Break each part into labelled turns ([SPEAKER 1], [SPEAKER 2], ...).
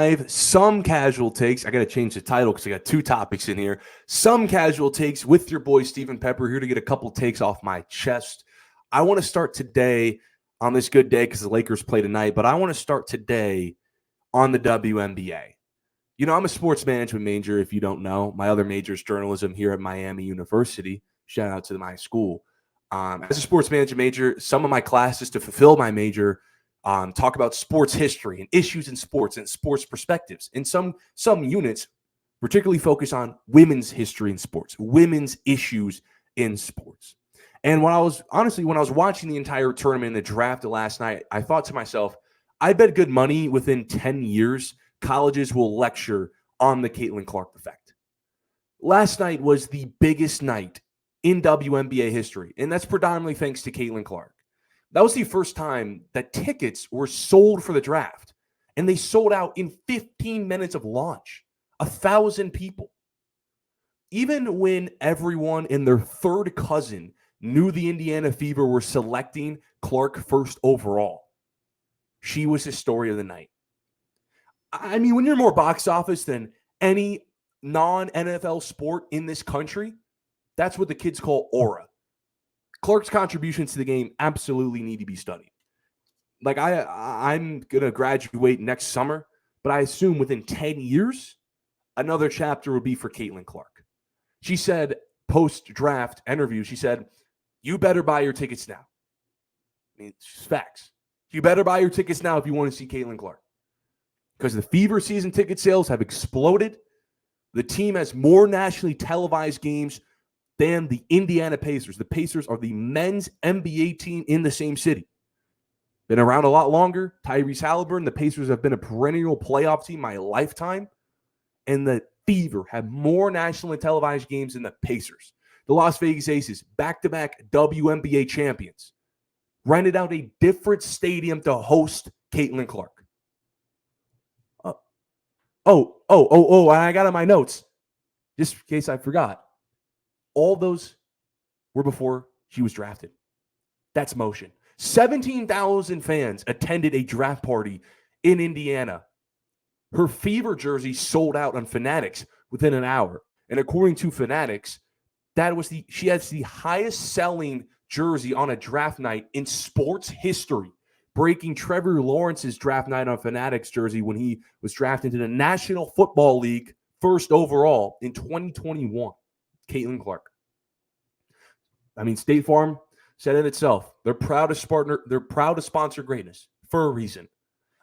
[SPEAKER 1] I have some casual takes. I got to change the title because I got two topics in here. Some casual takes with your boy Stephen Pepper here to get a couple takes off my chest. I want to start today on this good day because the Lakers play tonight, but I want to start today on the WNBA. You know, I'm a sports management major, if you don't know. My other major is journalism here at Miami University. Shout out to my school. As a sports management major, some of my classes to fulfill my major talk about sports history and issues in sports and sports perspectives. And some units particularly focus on women's history in sports, women's issues in sports. And when I was watching the entire tournament and the draft last night, I thought to myself, I bet good money within 10 years, colleges will lecture on the Caitlin Clark effect. Last night was the biggest night in WNBA history, and that's predominantly thanks to Caitlin Clark. That was the first time that tickets were sold for the draft, and they sold out in 15 minutes of launch. 1,000 people. Even when everyone and their third cousin knew the Indiana Fever were selecting Clark first overall, she was the story of the night. I mean, when you're more box office than any non-NFL sport in this country, that's what the kids call aura. Clark's contributions to the game absolutely need to be studied. Like I'm going to graduate next summer, but I assume within 10 years, another chapter would be for Caitlin Clark. She said post-draft interview, she said, you better buy your tickets now. I mean, it's facts. You better buy your tickets now if you want to see Caitlin Clark. Because the Fever season ticket sales have exploded. The team has more nationally televised games than the Indiana Pacers. The Pacers are the men's NBA team in the same city. Been around a lot longer. Tyrese Halliburton, the Pacers have been a perennial playoff team my lifetime. And the Fever have more nationally televised games than the Pacers. The Las Vegas Aces, back-to-back WNBA champions, rented out a different stadium to host Caitlin Clark. I got on my notes, just in case I forgot. All those were before she was drafted. That's motion. 17,000 fans attended a draft party in Indiana. Her Fever jersey sold out on Fanatics within an hour. And according to Fanatics, she has the highest selling jersey on a draft night in sports history, breaking Trevor Lawrence's draft night on Fanatics jersey when he was drafted into the National Football League first overall in 2021. Caitlin Clark. I mean, State Farm said it itself. They're proud to sponsor greatness for a reason.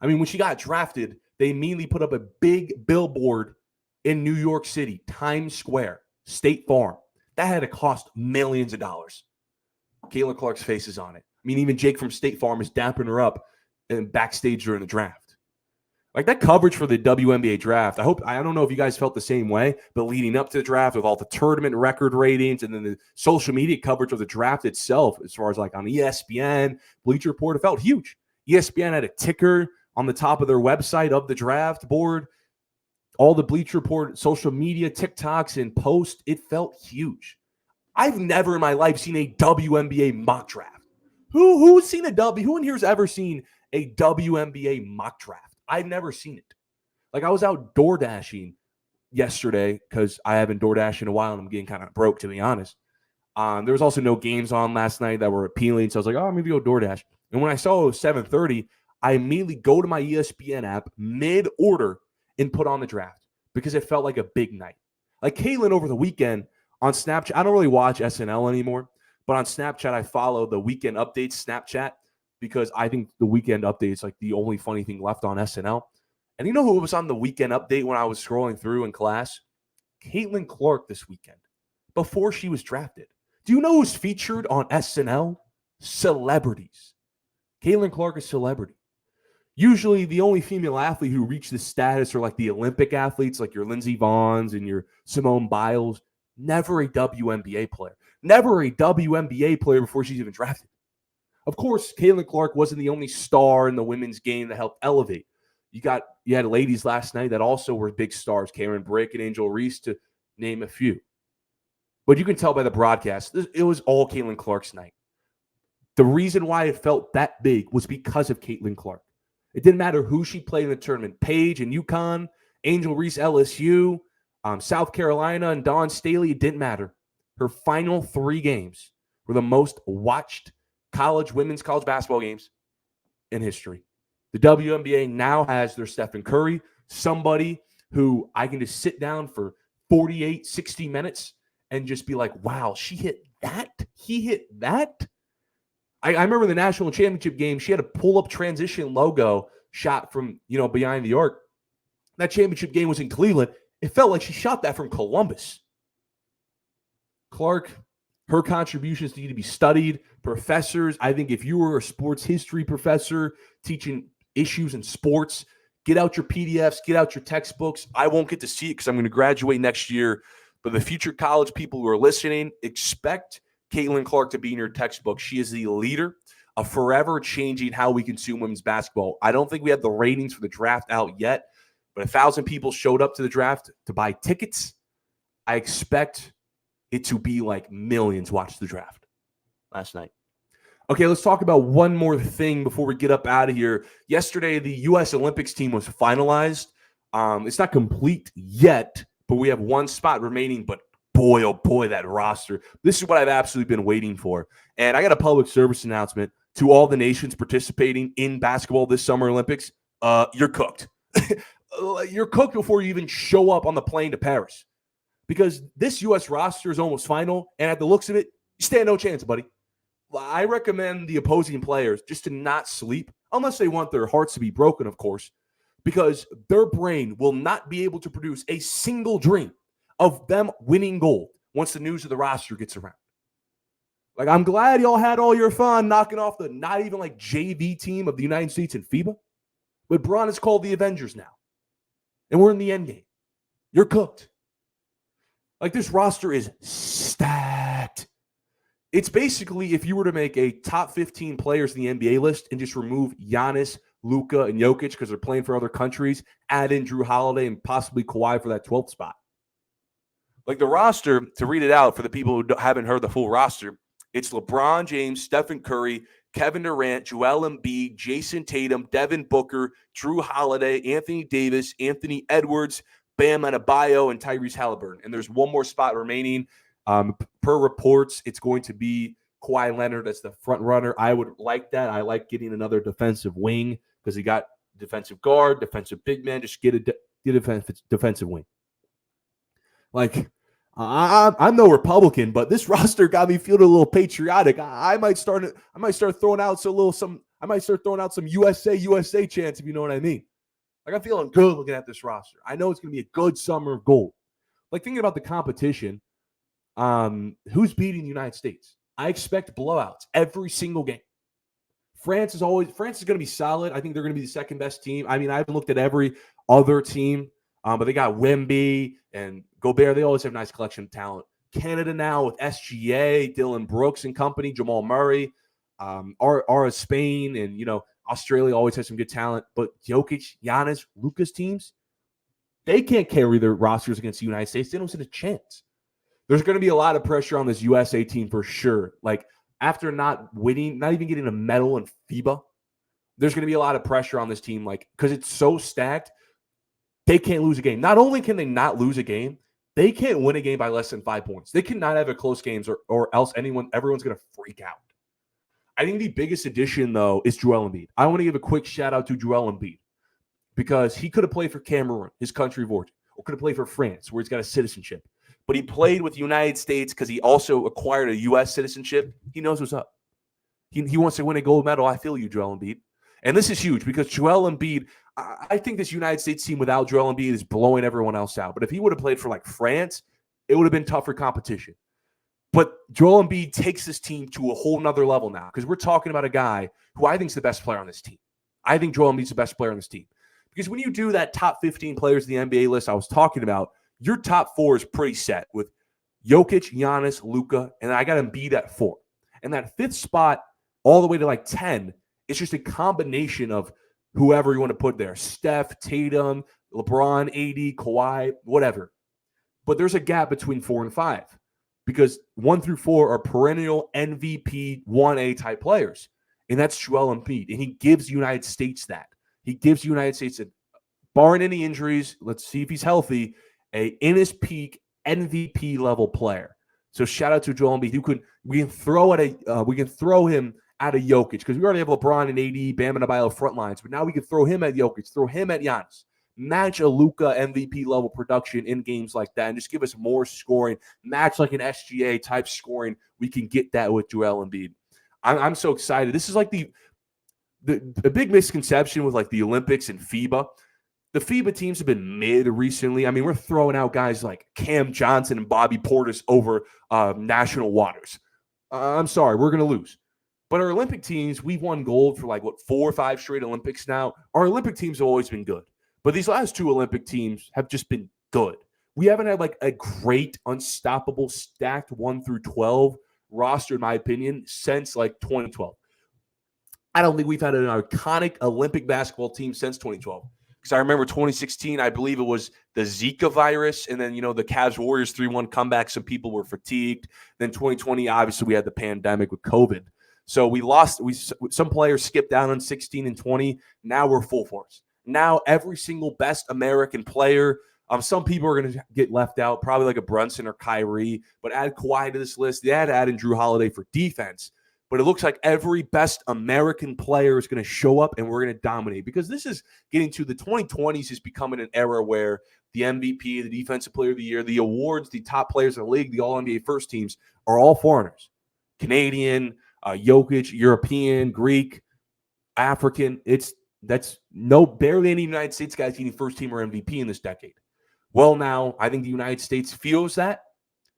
[SPEAKER 1] I mean, when she got drafted, they immediately put up a big billboard in New York City, Times Square, State Farm. That had to cost millions of dollars. Caitlin Clark's face is on it. I mean, even Jake from State Farm is dapping her up and backstage during the draft. Like that coverage for the WNBA draft, I don't know if you guys felt the same way, but leading up to the draft with all the tournament record ratings and then the social media coverage of the draft itself, as far as like on ESPN, Bleacher Report, it felt huge. ESPN had a ticker on the top of their website of the draft board. All the Bleacher Report, social media, TikToks, and posts, it felt huge. I've never in my life seen a WNBA mock draft. Who's seen a W? Who in here has ever seen a WNBA mock draft? I've never seen it. Like I was out door dashing yesterday because I haven't door dashed in a while and I'm getting kind of broke, to be honest. There was also no games on last night that were appealing, so I was like, oh, maybe go DoorDash. And when I saw it was 7:30, I immediately go to my ESPN app mid-order and put on the draft because it felt like a big night. Like Caitlin over the weekend on Snapchat, I don't really watch SNL anymore, but on Snapchat, I follow the Weekend Updates Snapchat because I think the Weekend Update is like the only funny thing left on SNL. And you know who was on the Weekend Update when I was scrolling through in class? Caitlin Clark this weekend, before she was drafted. Do you know who's featured on SNL? Celebrities. Caitlin Clark is a celebrity. Usually the only female athlete who reached this status are like the Olympic athletes, like your Lindsey Vonns and your Simone Biles. Never a WNBA player. Never a WNBA player before she's even drafted. Of course, Caitlin Clark wasn't the only star in the women's game that helped elevate. You had ladies last night that also were big stars, Karen Brick and Angel Reese, to name a few. But you can tell by the broadcast, it was all Caitlin Clark's night. The reason why it felt that big was because of Caitlin Clark. It didn't matter who she played in the tournament. Paige and UConn, Angel Reese, LSU, South Carolina, and Dawn Staley. It didn't matter. Her final 3 games were the most watched women's college basketball games in history. The WNBA now has their Stephen Curry, somebody who I can just sit down for 48, 60 minutes and just be like, wow, she hit that? He hit that? I remember the national championship game, she had a pull-up transition logo shot from, behind the arc. That championship game was in Cleveland. It felt like she shot that from Columbus. Clark, her contributions need to be studied. Professors, I think if you were a sports history professor teaching issues in sports, get out your PDFs, get out your textbooks. I won't get to see it because I'm going to graduate next year. But the future college people who are listening, expect Caitlin Clark to be in your textbook. She is the leader of forever changing how we consume women's basketball. I don't think we have the ratings for the draft out yet, but 1,000 people showed up to the draft to buy tickets. I expect it to be like millions watched the draft last night. Okay, let's talk about one more thing before we get up out of here. Yesterday, the U.S. Olympics team was finalized. It's not complete yet, but we have one spot remaining. But boy, oh boy, that roster. This is what I've absolutely been waiting for. And I got a public service announcement to all the nations participating in basketball this Summer Olympics. You're cooked. You're cooked before you even show up on the plane to Paris. Because this U.S. roster is almost final, and at the looks of it, you stand no chance, buddy. I recommend the opposing players just to not sleep, unless they want their hearts to be broken, of course, because their brain will not be able to produce a single dream of them winning gold once the news of the roster gets around. Like, I'm glad y'all had all your fun knocking off the not even like JV team of the United States in FIBA, but Braun is called the Avengers now, and we're in the end game. You're cooked. Like, this roster is stacked. It's basically if you were to make a top 15 players in the NBA list and just remove Giannis, Luka, and Jokic because they're playing for other countries, add in Drew Holiday and possibly Kawhi for that 12th spot. Like, the roster, to read it out for the people who haven't heard the full roster, it's LeBron James, Stephen Curry, Kevin Durant, Joel Embiid, Jason Tatum, Devin Booker, Drew Holiday, Anthony Davis, Anthony Edwards, Bam Adebayo, and Tyrese Halliburton. And there's one more spot remaining. Per reports, it's going to be Kawhi Leonard as the front runner. I would like that. I like getting another defensive wing because he got defensive guard, defensive big man. Just get a defensive wing. Like, I'm no Republican, but this roster got me feeling a little patriotic. I might start throwing out some USA chants, if you know what I mean. Like, I'm feeling good looking at this roster. I know it's going to be a good summer of gold. Like, thinking about the competition, who's beating the United States? I expect blowouts every single game. France is going to be solid. I think they're going to be the second best team. I mean, I haven't looked at every other team, but they got Wemby and Gobert. They always have a nice collection of talent. Canada now with SGA, Dylan Brooks and company, Jamal Murray, Spain, and Australia always has some good talent. But Jokic, Giannis, Luka's teams, they can't carry their rosters against the United States. They don't stand a chance. There's going to be a lot of pressure on this USA team for sure. Like, after not winning, not even getting a medal in FIBA, there's going to be a lot of pressure on this team, like, because it's so stacked, they can't lose a game. Not only can they not lose a game, they can't win a game by less than 5 points. They cannot have a close games or else everyone's going to freak out. I think the biggest addition, though, is Joel Embiid. I want to give a quick shout-out to Joel Embiid because he could have played for Cameroon, his country of origin, or could have played for France, where he's got a citizenship. But he played with the United States because he also acquired a U.S. citizenship. He knows what's up. He wants to win a gold medal. I feel you, Joel Embiid. And this is huge because Joel Embiid, I think this United States team without Joel Embiid is blowing everyone else out. But if he would have played for, like, France, it would have been tougher competition. But Joel Embiid takes this team to a whole nother level now because we're talking about a guy who I think is the best player on this team. I think Joel Embiid's the best player on this team. Because when you do that top 15 players in the NBA list I was talking about, your top 4 is pretty set with Jokic, Giannis, Luka, and I got Embiid at 4. And that 5th spot all the way to like 10 is just a combination of whoever you want to put there. Steph, Tatum, LeBron, AD, Kawhi, whatever. But there's a gap between 4 and 5 because 1 through 4 are perennial MVP 1A type players. And that's Joel Embiid. And he gives the United States that. He gives the United States, barring any injuries, let's see if he's healthy, in his peak MVP level player. So shout out to Joel Embiid. We can throw him at a Jokic because we already have LeBron and AD, Bam and Adebayo front lines, but now we can throw him at Jokic, throw him at Giannis, match a Luka MVP level production in games like that, and just give us more scoring, match like an SGA type scoring. We can get that with Joel Embiid. I'm so excited. This is like the big misconception with like the Olympics and FIBA. The FIBA teams have been mid recently. I mean, we're throwing out guys like Cam Johnson and Bobby Portis over national waters. I'm sorry, we're going to lose. But our Olympic teams, we've won gold for 4 or 5 straight Olympics now. Our Olympic teams have always been good. But these last 2 Olympic teams have just been good. We haven't had a great, unstoppable, stacked 1 through 12 roster, in my opinion, since 2012. I don't think we've had an iconic Olympic basketball team since 2012. Because I remember 2016, I believe it was the Zika virus, and then, the Cavs-Warriors 3-1 comeback, some people were fatigued. Then 2020, obviously, we had the pandemic with COVID. So we lost. Some players skipped down on 16 and 20. Now we're full force. Now every single best American player, some people are going to get left out, probably like a Brunson or Kyrie, but add Kawhi to this list. They had to add in Drew Holiday for defense. But it looks like every best American player is going to show up and we're going to dominate because this is getting to the 2020s is becoming an era where the MVP, the Defensive Player of the Year, the awards, the top players in the league, the All-NBA first teams are all foreigners. Canadian, Jokic, European, Greek, African. That's barely any United States guys getting first team or MVP in this decade. Well, now I think the United States feels that.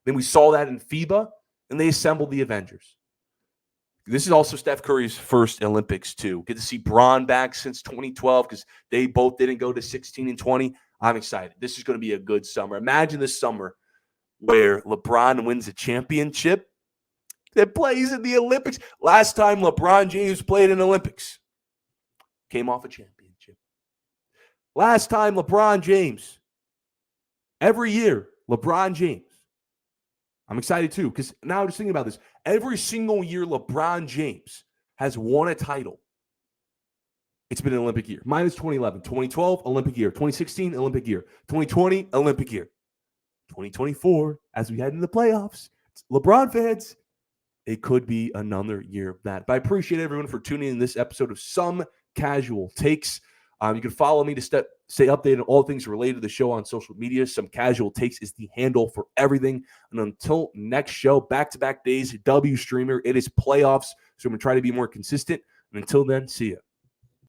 [SPEAKER 1] Then we saw that in FIBA, and they assembled the Avengers. This is also Steph Curry's first Olympics, too. Get to see Bron back since 2012 because they both didn't go to 16 and 20. I'm excited. This is going to be a good summer. Imagine this summer where LeBron wins a championship that plays in the Olympics. Last time LeBron James played in Olympics, came off a championship. Last time LeBron James, every year, LeBron James. I'm excited too because now I'm just thinking about this. Every single year LeBron James has won a title. It's been an Olympic year. Minus 2011, 2012, Olympic year. 2016, Olympic year. 2020, Olympic year. 2024, as we head into the playoffs, LeBron fans, it could be another year of that. But I appreciate everyone for tuning in this episode of Some Casual Takes. You can follow me to stay updated on all things related to the show on social media. Some Casual Takes is the handle for everything. And until next show, back-to-back days, W Streamer. It is playoffs, so I'm going to try to be more consistent. And until then, see ya.